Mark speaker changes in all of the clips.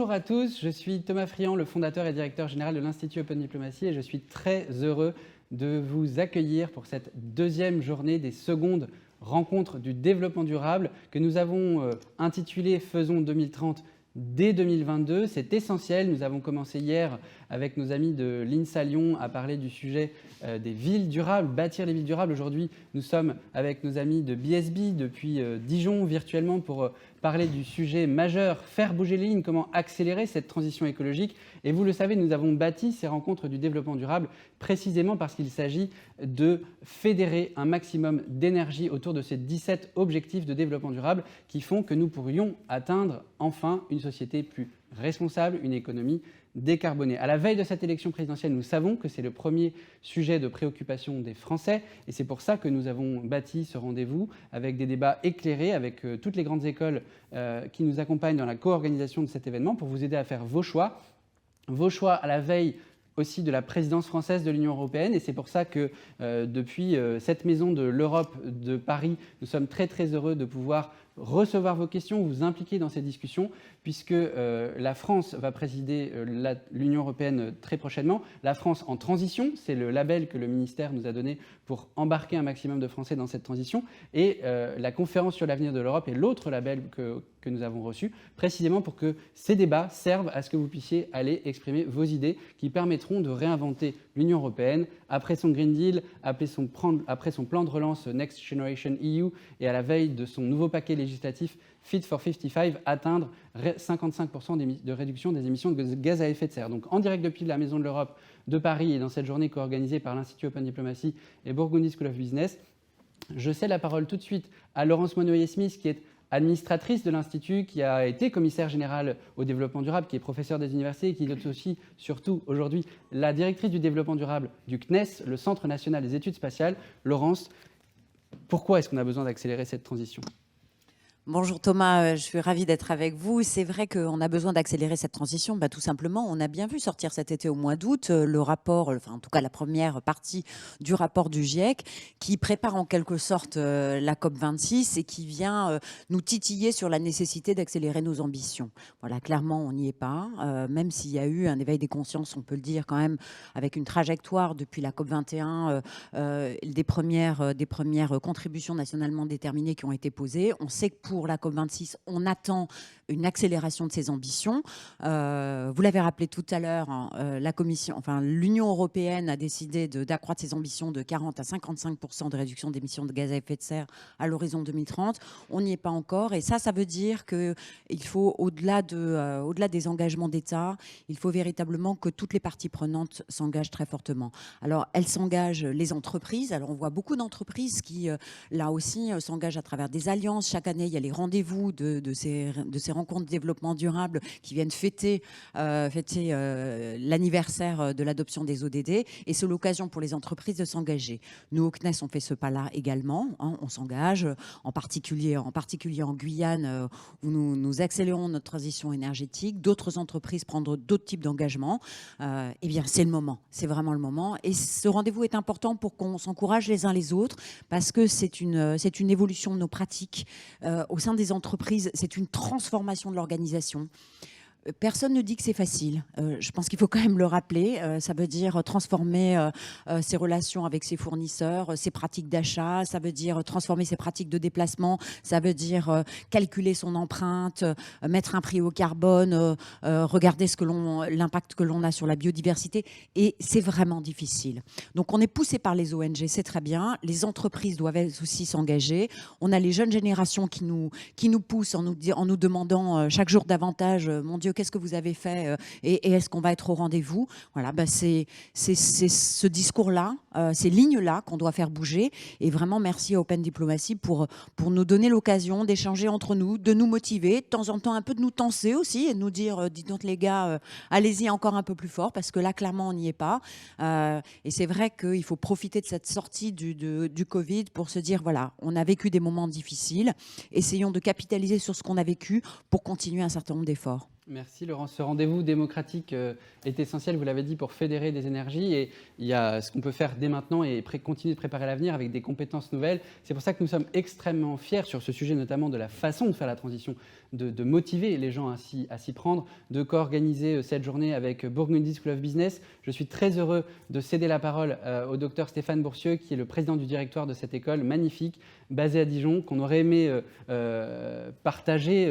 Speaker 1: Bonjour à tous, je suis Thomas Friand, le fondateur et directeur général de l'Institut Open Diplomacy et je suis très heureux de vous accueillir pour cette deuxième journée des secondes rencontres du développement durable que nous avons intitulée Faisons 2030 dès 2022. C'est essentiel, nous avons commencé hier avec nos amis de l'INSA Lyon à parler du sujet des villes durables, bâtir les villes durables. Aujourd'hui, nous sommes avec nos amis de BSB depuis Dijon virtuellement pour parler du sujet majeur, faire bouger les lignes, comment accélérer cette transition écologique. Et vous le savez, nous avons bâti ces rencontres du développement durable précisément parce qu'il s'agit de fédérer un maximum d'énergie autour de ces 17 objectifs de développement durable qui font que nous pourrions atteindre enfin une société plus responsable, une économie décarbonée. À la veille de cette élection présidentielle, nous savons que c'est le premier sujet de préoccupation des Français et c'est pour ça que nous avons bâti ce rendez-vous avec des débats éclairés, avec toutes les grandes écoles qui nous accompagnent dans la co-organisation de cet événement pour vous aider à faire vos choix à la veille aussi de la présidence française de l'Union européenne. Et c'est pour ça que depuis cette maison de l'Europe de Paris, nous sommes très heureux de pouvoir recevoir vos questions, vous impliquer dans ces discussions, puisque la France va présider l'Union européenne très prochainement. La France en transition, c'est le label que le ministère nous a donné pour embarquer un maximum de Français dans cette transition. Et la conférence sur l'avenir de l'Europe est l'autre label que nous avons reçu, précisément pour que ces débats servent à ce que vous puissiez aller exprimer vos idées qui permettront de réinventer l'Union européenne après son Green Deal, après son plan de relance Next Generation EU et à la veille de son nouveau paquet législatif Fit for 55, atteindre 55% de réduction des émissions de gaz à effet de serre. Donc en direct depuis la Maison de l'Europe de Paris et dans cette journée co-organisée par l'Institut Open Diplomacy et Burgundy School of Business, je cède la parole tout de suite à Laurence Monnoyer-Smith qui est administratrice de l'Institut, qui a été commissaire générale au développement durable, qui est professeure des universités et qui est aussi, surtout aujourd'hui, la directrice du développement durable du CNES, le Centre national des études spatiales. Laurence, pourquoi est-ce qu'on a besoin d'accélérer cette transition ?
Speaker 2: Bonjour Thomas, je suis ravie d'être avec vous. C'est vrai qu'on a besoin d'accélérer cette transition. Tout simplement, on a bien vu sortir cet été au mois d'août le rapport, enfin en tout cas la première partie du rapport du GIEC qui prépare en quelque sorte la COP26 et qui vient nous titiller sur la nécessité d'accélérer nos ambitions. Voilà, clairement on n'y est pas, même s'il y a eu un éveil des consciences, on peut le dire quand même, avec une trajectoire depuis la COP21, des premières contributions nationalement déterminées qui ont été posées. On sait que pour la COP26, on attend une accélération de ses ambitions. Vous l'avez rappelé tout à l'heure, l'Union européenne a décidé d'accroître ses ambitions de 40 à 55% de réduction d'émissions de gaz à effet de serre à l'horizon 2030. On n'y est pas encore et ça veut dire qu'il faut, au-delà des engagements d'État, il faut véritablement que toutes les parties prenantes s'engagent très fortement. Alors, elles s'engagent, les entreprises. Alors, on voit beaucoup d'entreprises qui, là aussi, s'engagent à travers des alliances. Chaque année, il y a les rendez-vous de ces rencontres de développement durable qui viennent fêter l'anniversaire de l'adoption des ODD. Et c'est l'occasion pour les entreprises de s'engager. Nous, au CNES, on fait ce pas-là également. On s'engage, en particulier en Guyane, où nous accélérons notre transition énergétique. D'autres entreprises prendront d'autres types d'engagements. Eh bien, c'est le moment. C'est vraiment le moment. Et ce rendez-vous est important pour qu'on s'encourage les uns les autres parce que c'est une évolution de nos pratiques. Au sein des entreprises, c'est une transformation de l'organisation. Personne ne dit que c'est facile. Je pense qu'il faut quand même le rappeler. Ça veut dire transformer ses relations avec ses fournisseurs, ses pratiques d'achat. Ça veut dire transformer ses pratiques de déplacement. Ça veut dire calculer son empreinte, mettre un prix au carbone, regarder l'impact que l'on a sur la biodiversité. Et c'est vraiment difficile. Donc on est poussé par les ONG, c'est très bien. Les entreprises doivent aussi s'engager. On a les jeunes générations qui nous poussent en nous demandant chaque jour davantage, mon Dieu, qu'est-ce que vous avez fait et est-ce qu'on va être au rendez-vous? Voilà, c'est ce discours-là, ces lignes-là qu'on doit faire bouger. Et vraiment, merci à Open Diplomacy pour nous donner l'occasion d'échanger entre nous, de nous motiver, de temps en temps un peu de nous tenser aussi et de nous dire, dites donc les gars, allez-y encore un peu plus fort parce que là, clairement, on n'y est pas. Et c'est vrai qu'il faut profiter de cette sortie du Covid pour se dire, voilà, on a vécu des moments difficiles, essayons de capitaliser sur ce qu'on a vécu pour continuer un certain nombre d'efforts.
Speaker 1: Merci Laurent. Ce rendez-vous démocratique est essentiel, vous l'avez dit, pour fédérer des énergies. Et il y a ce qu'on peut faire dès maintenant et continuer de préparer l'avenir avec des compétences nouvelles. C'est pour ça que nous sommes extrêmement fiers sur ce sujet, notamment de la façon de faire la transition, de motiver les gens à s'y prendre, de co-organiser cette journée avec Burgundy School of Business. Je suis très heureux de céder la parole au docteur Stéphane Boursieux, qui est le président du directoire de cette école magnifique, basée à Dijon, qu'on aurait aimé partager,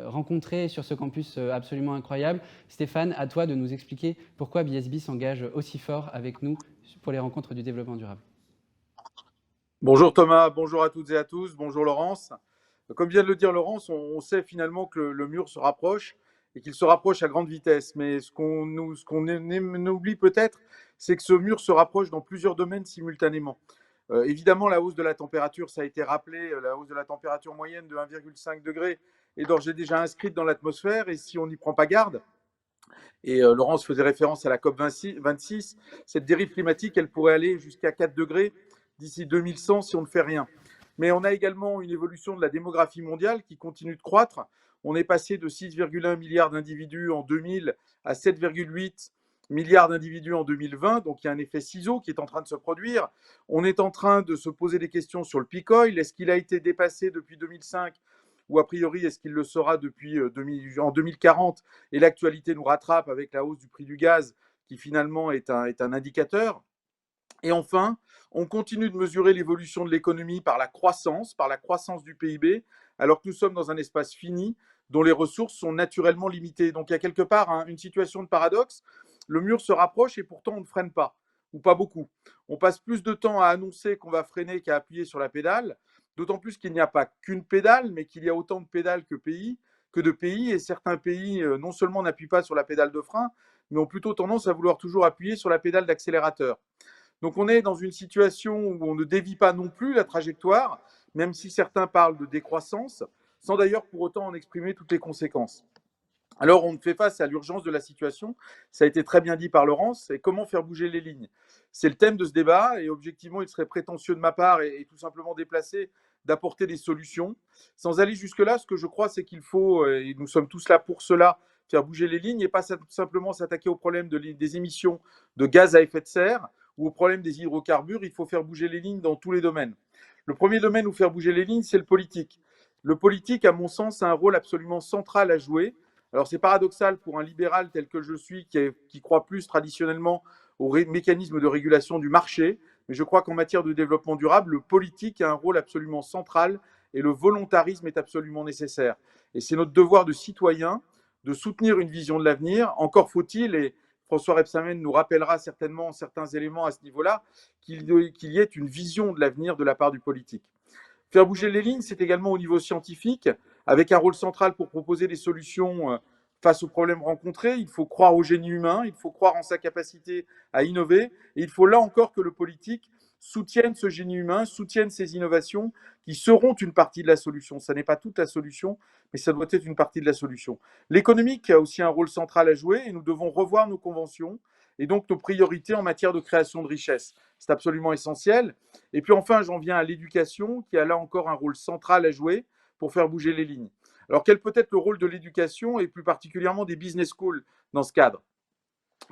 Speaker 1: rencontrer sur ce campus absolument incroyable. Stéphane, à toi de nous expliquer pourquoi BSB s'engage aussi fort avec nous pour les rencontres du développement durable.
Speaker 3: Bonjour Thomas, bonjour à toutes et à tous, bonjour Laurence. Comme vient de le dire Laurence, on sait finalement que le mur se rapproche et qu'il se rapproche à grande vitesse. Mais ce qu'on oublie peut-être, c'est que ce mur se rapproche dans plusieurs domaines simultanément. Évidemment, la hausse de la température, ça a été rappelé, la hausse de la température moyenne de 1,5 degré est d'ores et déjà inscrite dans l'atmosphère. Et si on n'y prend pas garde, et Laurence faisait référence à la COP 26, cette dérive climatique, elle pourrait aller jusqu'à 4 degrés d'ici 2100 si on ne fait rien. Mais on a également une évolution de la démographie mondiale qui continue de croître. On est passé de 6,1 milliards d'individus en 2000 à 7,8 milliards d'individus en 2020. Donc il y a un effet ciseau qui est en train de se produire. On est en train de se poser des questions sur le peak oil. Est-ce qu'il a été dépassé depuis 2005 ou a priori est-ce qu'il le sera en 2040? Et l'actualité nous rattrape avec la hausse du prix du gaz qui finalement est un indicateur. Et enfin, on continue de mesurer l'évolution de l'économie par la croissance du PIB, alors que nous sommes dans un espace fini dont les ressources sont naturellement limitées. Donc il y a quelque part une situation de paradoxe. Le mur se rapproche et pourtant on ne freine pas, ou pas beaucoup. On passe plus de temps à annoncer qu'on va freiner qu'à appuyer sur la pédale, d'autant plus qu'il n'y a pas qu'une pédale, mais qu'il y a autant de pédales que de pays, et certains pays non seulement n'appuient pas sur la pédale de frein, mais ont plutôt tendance à vouloir toujours appuyer sur la pédale d'accélérateur. Donc on est dans une situation où on ne dévie pas non plus la trajectoire, même si certains parlent de décroissance, sans d'ailleurs pour autant en exprimer toutes les conséquences. Alors on fait face à l'urgence de la situation, ça a été très bien dit par Laurence, et comment faire bouger les lignes. C'est le thème de ce débat, et objectivement il serait prétentieux de ma part et tout simplement déplacé d'apporter des solutions. Sans aller jusque-là, ce que je crois, c'est qu'il faut, et nous sommes tous là pour cela, faire bouger les lignes et pas simplement s'attaquer au problème des émissions de gaz à effet de serre, ou au problème des hydrocarbures. Il faut faire bouger les lignes dans tous les domaines. Le premier domaine où faire bouger les lignes, c'est le politique. Le politique, à mon sens, a un rôle absolument central à jouer. Alors c'est paradoxal pour un libéral tel que je suis, qui croit plus traditionnellement au mécanisme de régulation du marché, mais je crois qu'en matière de développement durable, le politique a un rôle absolument central et le volontarisme est absolument nécessaire. Et c'est notre devoir de citoyen de soutenir une vision de l'avenir. Encore faut-il, et François Rebsamen nous rappellera certainement certains éléments à ce niveau-là, qu'il y ait une vision de l'avenir de la part du politique. Faire bouger les lignes, c'est également au niveau scientifique, avec un rôle central pour proposer des solutions face aux problèmes rencontrés. Il faut croire au génie humain, il faut croire en sa capacité à innover, et il faut là encore que le politique soutienne ce génie humain, soutienne ces innovations qui seront une partie de la solution. Ça n'est pas toute la solution, mais ça doit être une partie de la solution. L'économique a aussi un rôle central à jouer et nous devons revoir nos conventions et donc nos priorités en matière de création de richesse. C'est absolument essentiel. Et puis enfin, j'en viens à l'éducation qui a là encore un rôle central à jouer pour faire bouger les lignes. Alors quel peut être le rôle de l'éducation et plus particulièrement des business schools dans ce cadre?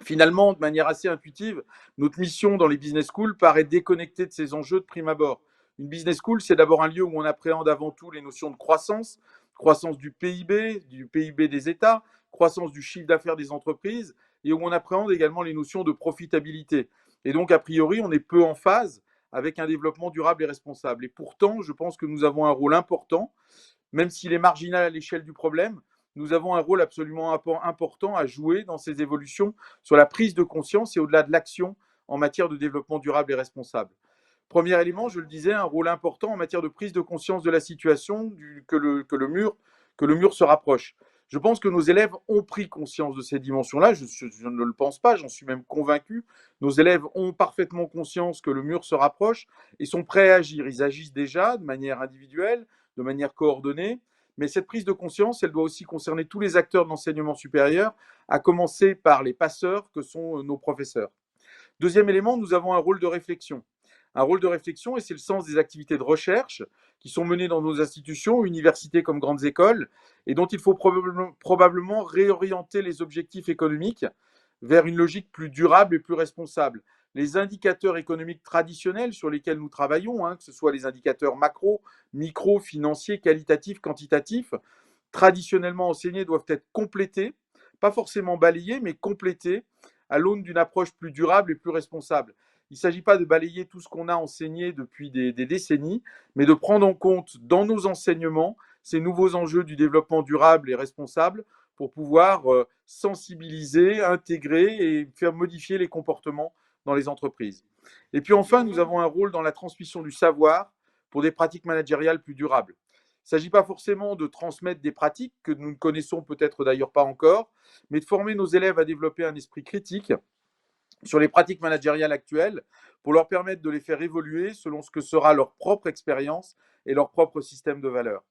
Speaker 3: Finalement, de manière assez intuitive, notre mission dans les business schools paraît déconnectée de ces enjeux de prime abord. Une business school, c'est d'abord un lieu où on appréhende avant tout les notions de croissance, croissance du PIB des États, croissance du chiffre d'affaires des entreprises, et où on appréhende également les notions de profitabilité. Et donc, a priori, on est peu en phase avec un développement durable et responsable. Et pourtant, je pense que nous avons un rôle important, même s'il est marginal à l'échelle du problème, nous avons un rôle absolument important à jouer dans ces évolutions sur la prise de conscience et au-delà de l'action en matière de développement durable et responsable. Premier élément, je le disais, un rôle important en matière de prise de conscience de la situation, que le mur se rapproche. Je pense que nos élèves ont pris conscience de ces dimensions-là. Je ne le pense pas, j'en suis même convaincu. Nos élèves ont parfaitement conscience que le mur se rapproche et sont prêts à agir. Ils agissent déjà de manière individuelle, de manière coordonnée. Mais cette prise de conscience, elle doit aussi concerner tous les acteurs de l'enseignement supérieur, à commencer par les passeurs que sont nos professeurs. Deuxième élément, nous avons un rôle de réflexion. un rôle de réflexion, et c'est le sens des activités de recherche qui sont menées dans nos institutions, universités comme grandes écoles, et dont il faut probablement réorienter les objectifs économiques vers une logique plus durable et plus responsable. Les indicateurs économiques traditionnels sur lesquels nous travaillons, que ce soit les indicateurs macro, micro, financiers, qualitatifs, quantitatifs, traditionnellement enseignés, doivent être complétés, pas forcément balayés, mais complétés à l'aune d'une approche plus durable et plus responsable. Il ne s'agit pas de balayer tout ce qu'on a enseigné depuis des décennies, mais de prendre en compte dans nos enseignements ces nouveaux enjeux du développement durable et responsable pour pouvoir sensibiliser, intégrer et faire modifier les comportements dans les entreprises. Et puis enfin, nous avons un rôle dans la transmission du savoir pour des pratiques managériales plus durables. Il ne s'agit pas forcément de transmettre des pratiques que nous ne connaissons peut-être d'ailleurs pas encore, mais de former nos élèves à développer un esprit critique sur les pratiques managériales actuelles pour leur permettre de les faire évoluer selon ce que sera leur propre expérience et leur propre système de valeurs.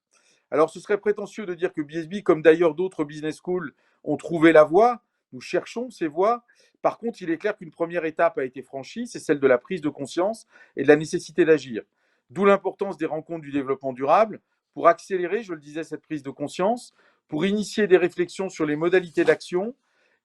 Speaker 3: Alors, ce serait prétentieux de dire que BSB, comme d'ailleurs d'autres business schools, ont trouvé la voie. Nous cherchons ces voies. Par contre, il est clair qu'une première étape a été franchie, c'est celle de la prise de conscience et de la nécessité d'agir. D'où l'importance des rencontres du développement durable pour accélérer, je le disais, cette prise de conscience, pour initier des réflexions sur les modalités d'action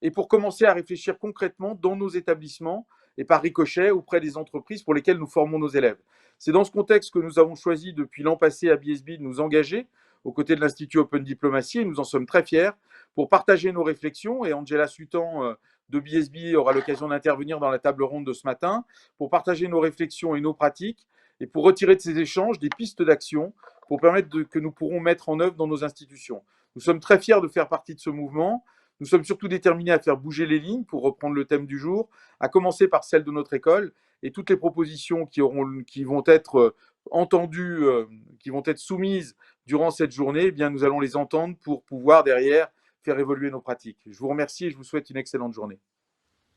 Speaker 3: et pour commencer à réfléchir concrètement dans nos établissements et par ricochet auprès des entreprises pour lesquelles nous formons nos élèves. C'est dans ce contexte que nous avons choisi depuis l'an passé à BSB de nous engager aux côtés de l'Institut Open Diplomacy, et nous en sommes très fiers, pour partager nos réflexions. Et Angela Sutan de BSB aura l'occasion d'intervenir dans la table ronde de ce matin, pour partager nos réflexions et nos pratiques, et pour retirer de ces échanges des pistes d'action pour permettre que nous pourrons mettre en œuvre dans nos institutions. Nous sommes très fiers de faire partie de ce mouvement. Nous sommes surtout déterminés à faire bouger les lignes, pour reprendre le thème du jour, à commencer par celle de notre école, et toutes les propositions qui vont être entendues, qui vont être soumises durant cette journée, eh bien, nous allons les entendre pour pouvoir derrière faire évoluer nos pratiques. Je vous remercie et je vous souhaite une excellente journée.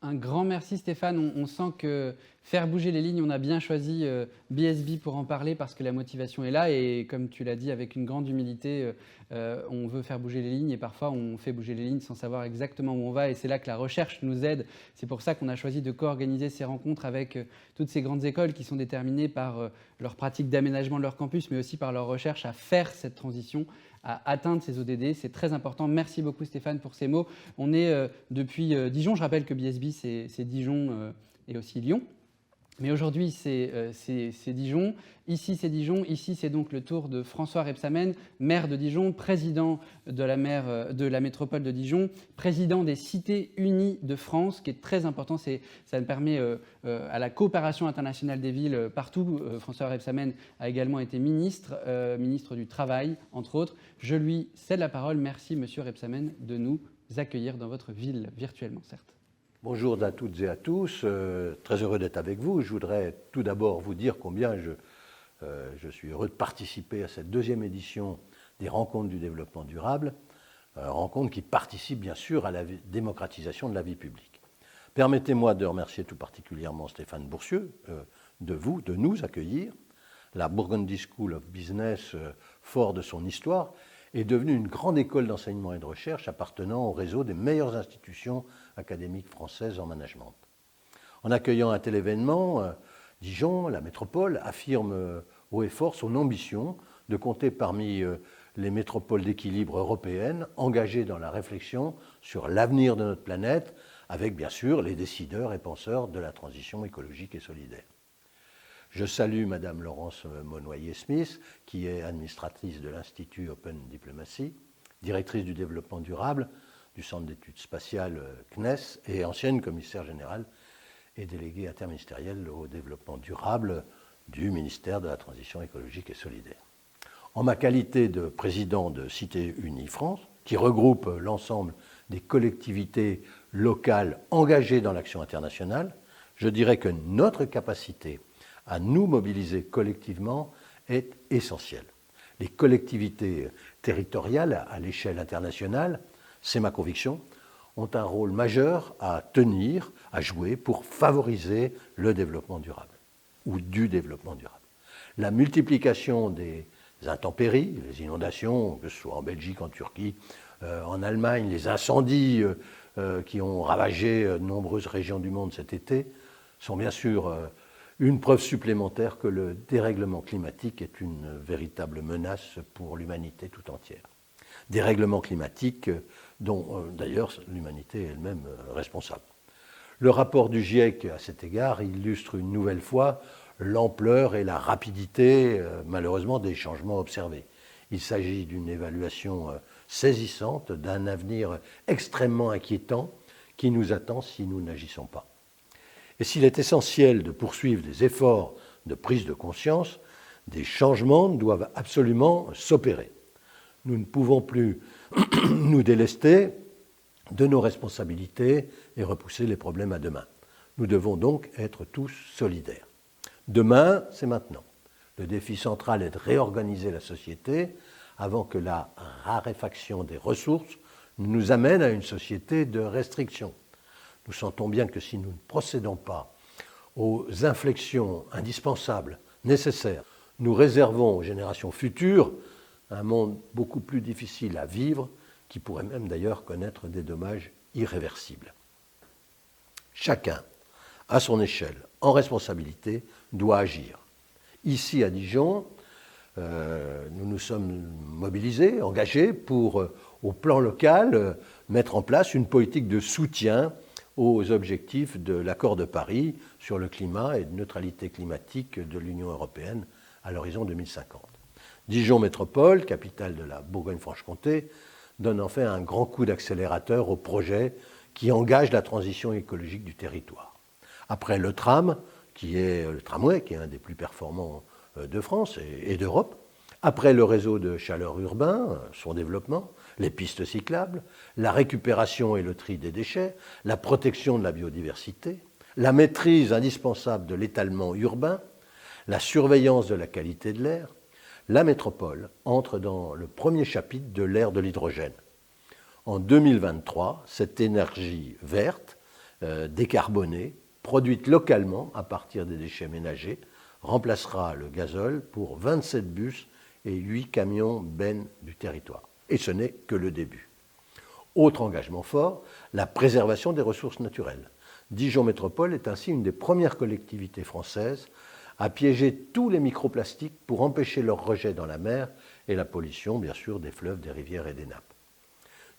Speaker 1: Un grand merci Stéphane, on sent que faire bouger les lignes, on a bien choisi BSB pour en parler parce que la motivation est là et comme tu l'as dit avec une grande humilité, on veut faire bouger les lignes et parfois on fait bouger les lignes sans savoir exactement où on va et c'est là que la recherche nous aide. C'est pour ça qu'on a choisi de co-organiser ces rencontres avec toutes ces grandes écoles qui sont déterminées par leur pratique d'aménagement de leur campus mais aussi par leur recherche à faire cette transition, à atteindre ces ODD. C'est très important. Merci beaucoup Stéphane pour ces mots. On est depuis Dijon. Je rappelle que BSB, c'est Dijon et aussi Lyon. Mais aujourd'hui, c'est Dijon. Ici, c'est Dijon. Ici, c'est donc le tour de François Rebsamen, maire de Dijon, président de la métropole de Dijon, président des Cités Unies de France, qui est très important. Ça permet à la coopération internationale des villes partout. François Rebsamen a également été ministre du Travail, entre autres. Je lui cède la parole. Merci, monsieur Rebsamen, de nous accueillir dans votre ville, virtuellement, certes.
Speaker 4: Bonjour à toutes et à tous, très heureux d'être avec vous. Je voudrais tout d'abord vous dire combien je suis heureux de participer à cette deuxième édition des Rencontres du développement durable, rencontres qui participent bien sûr à la démocratisation de la vie publique. Permettez-moi de remercier tout particulièrement Stéphane Boursieux de nous accueillir. La Burgundy School of Business, fort de son histoire, est devenue une grande école d'enseignement et de recherche appartenant au réseau des meilleures institutions académiques françaises en management. En accueillant un tel événement, Dijon, la métropole, affirme haut et fort son ambition de compter parmi les métropoles d'équilibre européennes engagées dans la réflexion sur l'avenir de notre planète, avec bien sûr les décideurs et penseurs de la transition écologique et solidaire. Je salue Madame Laurence Monnoyer-Smith, qui est administratrice de l'Institut Open Diplomacy, directrice du développement durable du Centre d'études spatiales CNES et ancienne commissaire générale et déléguée interministérielle au développement durable du ministère de la Transition écologique et solidaire. En ma qualité de président de Cités Unies France, qui regroupe l'ensemble des collectivités locales engagées dans l'action internationale, je dirais que notre capacité à nous mobiliser collectivement est essentielle. Les collectivités territoriales à l'échelle internationale, c'est ma conviction, ont un rôle majeur à tenir, à jouer pour favoriser le développement durable ou du développement durable. La multiplication des intempéries, les inondations, que ce soit en Belgique, en Turquie, en Allemagne, les incendies qui ont ravagé de nombreuses régions du monde cet été, sont bien sûr Une preuve supplémentaire que le dérèglement climatique est une véritable menace pour l'humanité tout entière. Dérèglement climatique dont d'ailleurs l'humanité est elle-même responsable. Le rapport du GIEC à cet égard illustre une nouvelle fois l'ampleur et la rapidité malheureusement des changements observés. Il s'agit d'une évaluation saisissante d'un avenir extrêmement inquiétant qui nous attend si nous n'agissons pas. Et s'il est essentiel de poursuivre des efforts de prise de conscience, des changements doivent absolument s'opérer. Nous ne pouvons plus nous délester de nos responsabilités et repousser les problèmes à demain. Nous devons donc être tous solidaires. Demain, c'est maintenant. Le défi central est de réorganiser la société avant que la raréfaction des ressources nous amène à une société de restriction. Nous sentons bien que si nous ne procédons pas aux inflexions indispensables, nécessaires, nous réservons aux générations futures un monde beaucoup plus difficile à vivre, qui pourrait même d'ailleurs connaître des dommages irréversibles. Chacun, à son échelle, en responsabilité, doit agir. Ici à Dijon, nous nous sommes mobilisés, engagés pour, au plan local, mettre en place une politique de soutien aux objectifs de l'accord de Paris sur le climat et de neutralité climatique de l'Union européenne à l'horizon 2050. Dijon Métropole, capitale de la Bourgogne-Franche-Comté, donne en fait un grand coup d'accélérateur au projet qui engage la transition écologique du territoire. Après le tramway, qui est un des plus performants de France et d'Europe, après le réseau de chaleur urbain, son développement, les pistes cyclables, la récupération et le tri des déchets, la protection de la biodiversité, la maîtrise indispensable de l'étalement urbain, la surveillance de la qualité de l'air, la métropole entre dans le premier chapitre de l'ère de l'hydrogène. En 2023, cette énergie verte, décarbonée, produite localement à partir des déchets ménagers, remplacera le gazole pour 27 bus et 8 camions bennes du territoire. Et ce n'est que le début. Autre engagement fort, la préservation des ressources naturelles. Dijon Métropole est ainsi une des premières collectivités françaises à piéger tous les microplastiques pour empêcher leur rejet dans la mer et la pollution, bien sûr, des fleuves, des rivières et des nappes.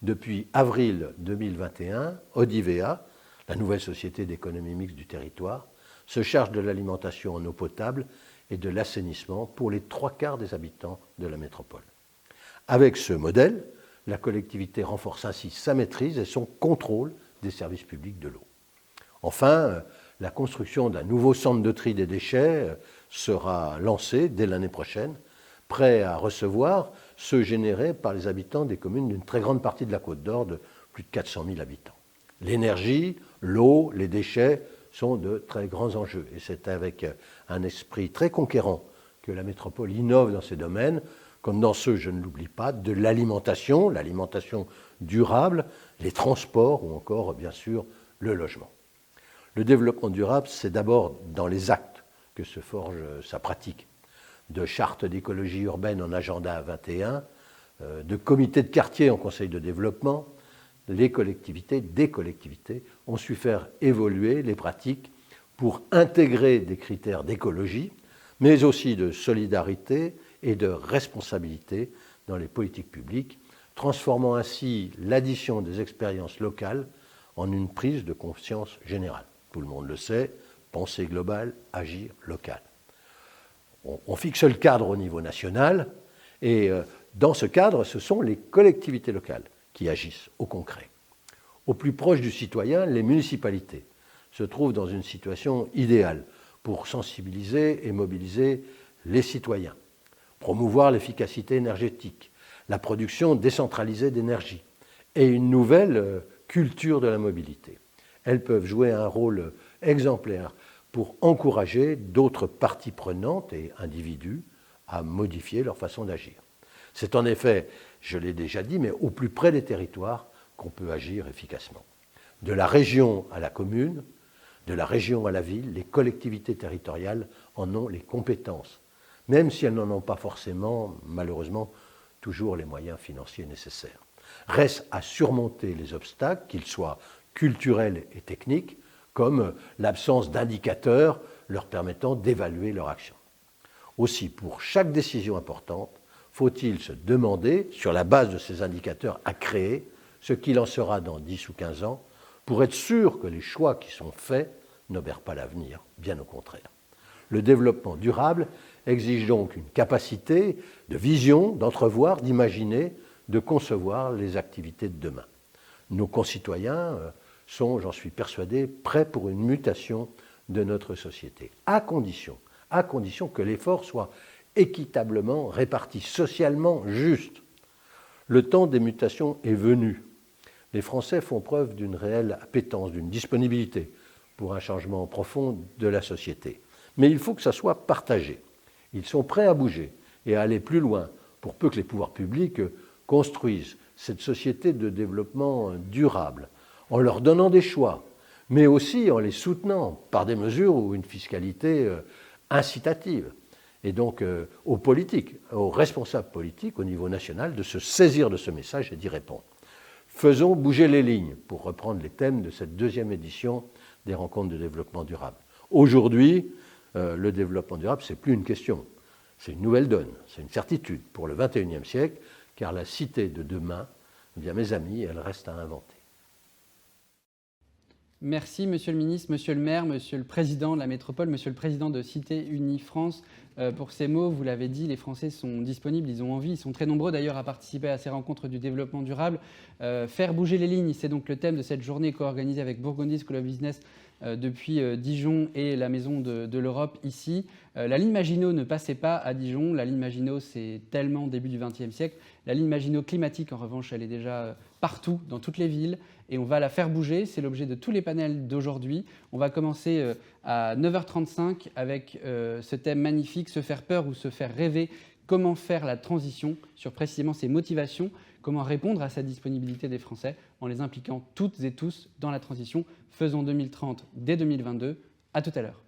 Speaker 4: Depuis avril 2021, Odivea, la nouvelle société d'économie mixte du territoire, se charge de l'alimentation en eau potable et de l'assainissement pour les 3/4 des habitants de la métropole. Avec ce modèle, la collectivité renforce ainsi sa maîtrise et son contrôle des services publics de l'eau. Enfin, la construction d'un nouveau centre de tri des déchets sera lancée dès l'année prochaine, prêt à recevoir ceux générés par les habitants des communes d'une très grande partie de la Côte d'Or, de plus de 400 000 habitants. L'énergie, l'eau, les déchets sont de très grands enjeux. Et c'est avec un esprit très conquérant que la métropole innove dans ces domaines, comme dans ceux, je ne l'oublie pas, de l'alimentation durable, les transports ou encore, bien sûr, le logement. Le développement durable, c'est d'abord dans les actes que se forge sa pratique. De chartes d'écologie urbaine en agenda 21, de comités de quartier en conseil de développement, des collectivités ont su faire évoluer les pratiques pour intégrer des critères d'écologie, mais aussi de solidarité et de responsabilité dans les politiques publiques, transformant ainsi l'addition des expériences locales en une prise de conscience générale. Tout le monde le sait, penser global, agir local. On fixe le cadre au niveau national et dans ce cadre, ce sont les collectivités locales qui agissent au concret. Au plus proche du citoyen, les municipalités se trouvent dans une situation idéale pour sensibiliser et mobiliser les citoyens, promouvoir l'efficacité énergétique, la production décentralisée d'énergie et une nouvelle culture de la mobilité. Elles peuvent jouer un rôle exemplaire pour encourager d'autres parties prenantes et individus à modifier leur façon d'agir. C'est en effet, je l'ai déjà dit, mais au plus près des territoires qu'on peut agir efficacement. De la région à la commune, de la région à la ville, les collectivités territoriales en ont les compétences, même si elles n'en ont pas forcément, malheureusement, toujours les moyens financiers nécessaires. Reste à surmonter les obstacles, qu'ils soient culturels et techniques, comme l'absence d'indicateurs, leur permettant d'évaluer leur action. Aussi, pour chaque décision importante, faut-il se demander, sur la base de ces indicateurs à créer, ce qu'il en sera dans 10 ou 15 ans, pour être sûr que les choix qui sont faits n'obèrent pas l'avenir, bien au contraire. Le développement durable exige donc une capacité de vision, d'entrevoir, d'imaginer, de concevoir les activités de demain. Nos concitoyens sont, j'en suis persuadé, prêts pour une mutation de notre société, à condition que l'effort soit équitablement réparti, socialement juste. Le temps des mutations est venu. Les Français font preuve d'une réelle appétence, d'une disponibilité pour un changement profond de la société. Mais il faut que ça soit partagé. Ils sont prêts à bouger et à aller plus loin pour peu que les pouvoirs publics construisent cette société de développement durable en leur donnant des choix, mais aussi en les soutenant par des mesures ou une fiscalité incitative. Et donc aux politiques, aux responsables politiques au niveau national de se saisir de ce message et d'y répondre. Faisons bouger les lignes, pour reprendre les thèmes de cette deuxième édition des rencontres de développement durable. Aujourd'hui, le développement durable, ce n'est plus une question, c'est une nouvelle donne, c'est une certitude pour le XXIe siècle, car la cité de demain, eh bien, mes amis, elle reste à inventer.
Speaker 1: Merci, Monsieur le ministre, Monsieur le maire, Monsieur le président de la métropole, Monsieur le président de Cité Unie France, pour ces mots. Vous l'avez dit, les Français sont disponibles, ils ont envie, ils sont très nombreux d'ailleurs à participer à ces rencontres du développement durable. Faire bouger les lignes, c'est donc le thème de cette journée co-organisée avec Bourgogne School of Business depuis Dijon et la Maison de l'Europe ici. La ligne Maginot ne passait pas à Dijon. La ligne Maginot, c'est tellement début du XXe siècle. La ligne Maginot climatique, en revanche, elle est déjà partout, dans toutes les villes. Et on va la faire bouger. C'est l'objet de tous les panels d'aujourd'hui. On va commencer à 9h35 avec ce thème magnifique, se faire peur ou se faire rêver. Comment faire la transition sur précisément ces motivations, comment répondre à cette disponibilité des Français en les impliquant toutes et tous dans la transition. Faisons 2030 dès 2022. À tout à l'heure.